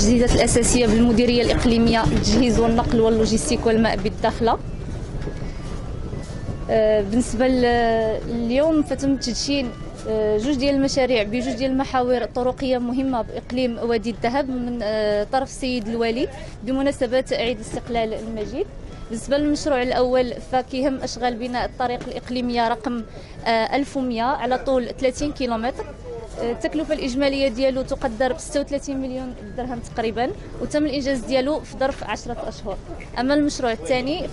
التجهيزات الأساسية بالمديرية الإقليمية للتجهيز والنقل واللوجستيك والماء بالداخلة. بالنسبة اليوم فتم تدشين جوج ديال المشاريع بجوج ديال المحاور الطرقية مهمة بإقليم وادي الذهب من طرف السيد الوالي بمناسبة عيد الاستقلال المجيد. بالنسبة للمشروع الأول فكيهم أشغال بناء الطريق الإقليمية رقم 1100 على طول 30 كيلومتر. التكلفة الإجمالية ديالو تقدر ب 36 مليون درهم تقريبا، وتم الإنجاز ديالو في ظرف 10 أشهر. أما المشروع الثاني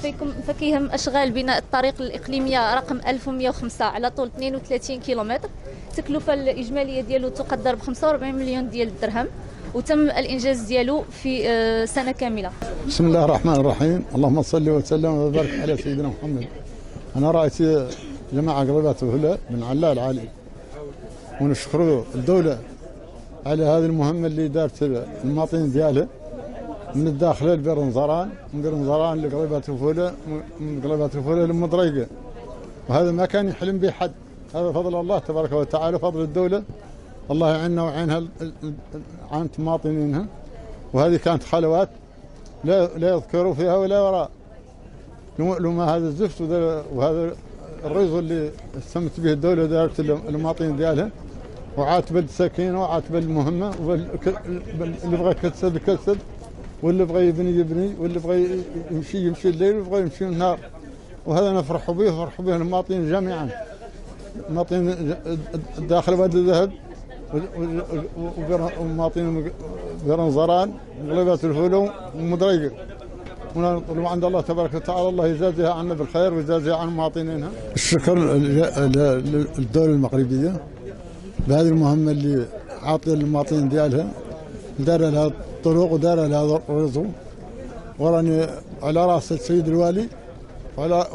فكيهم أشغال بناء الطريق الإقليمية رقم 1105 على طول 32 كيلومتر. التكلفة الإجمالية ديالو تقدر ب 45 مليون ديال الدرهم، وتم الإنجاز ديالو في سنة كاملة. بسم الله الرحمن الرحيم، اللهم صل وسلم وبارك على سيدنا محمد. أنا رئيس جماعة قريبات الهلا من علال علي، ونشكر الدولة على هذه المهمة اللي دارت المواطنين ديالها من الداخل لبير نزران، من بير نزران لقريبات الفولة، من قريبات الفولة للمضريقة، وهذا ما كان يحلم به حد. هذا فضل الله تبارك وتعالى، فضل الدولة، الله يعيننا ويعينها عن مواطنينها. وهذه كانت خلوات لا يذكروا فيها ولا وراء، لما هذا الزفت وهذا الرزق اللي استمت به الدولة دارت المواطنين ديالها، وعاتبت السكينة وعاتبت المهمة، اللي بغى يكسب يكسب، واللي بغى يبني يبني، واللي بغى يمشي الليل، واللي بغى يمشي النهار. وهذا نفرحوا به وفرحوا به المواطنين جميعا، المواطنين داخل وادي الذهب ومواطنين بير نزران وقريبات الفولو ومضريقة. ونطلب عند الله تبارك وتعالى الله يجازيها عنا بالخير ويجازيها عن مواطنينها. الشكر للدولة المغربية بهذه المهمة اللي عاطية للمواطنين ديالها، دار لها الطرق ودار لها الرزق، وراني على راس السيد الوالي وعلى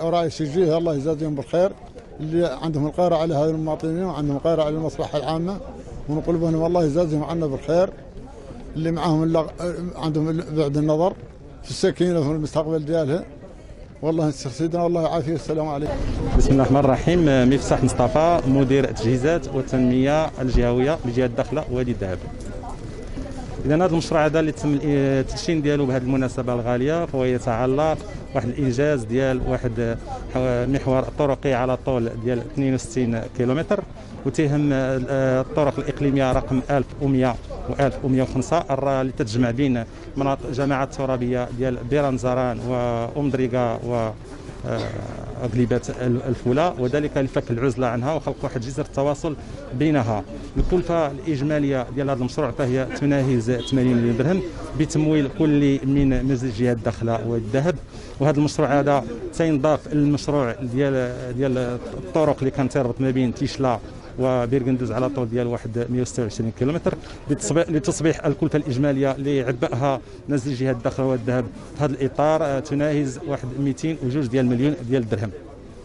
ورئيس الجهة الله يجازيهم بالخير، اللي عندهم القيرة على هذه المواطنين وعندهم القيرة على المصلحة العامة، ونقول لهم والله يجازيهم عنا بالخير، اللي معاهم عندهم بعد النظر في السكينة وفي المستقبل ديالها. والله سيدنا والله يعافيه. السلام عليكم. بسم الله الرحمن الرحيم. مفتاح مصطفى، مدير التجهيزات والتنمية الجهوية بجهة الداخلة وادي الذهب. إذا هذا المشروع هذا اللي تم التدشين ديالو بهذه المناسبة الغالية، فهو يتعلق واحد الإنجاز ديال واحد محور طرقي على طول ديال 62 كيلومتر، وتهم الطرق الإقليمية رقم 1100 و 1105 اللي تتجمع بين مناطق جماعة الترابية ديال بير نزران وأمدريقة وقليبات الفولة، وذلك لفك العزلة عنها وخلق واحد جسر التواصل بينها. الكلفة الإجمالية ديال هذا المشروع فهي تناهز 80 مليون درهم بتمويل كلي من مجلس جهة الداخلة والذهب. وهذا المشروع هذا سينضاف المشروع ديال الطرق اللي كان تربط ما بين تيشلا وبيرغندوز على طول ديال واحد 126 كيلومتر، لتصبيح الكلفه الاجماليه اللي عبأها نزل جهه الداخله والذهب في هذا الاطار تناهز واحد 202 مليون ديال الدرهم.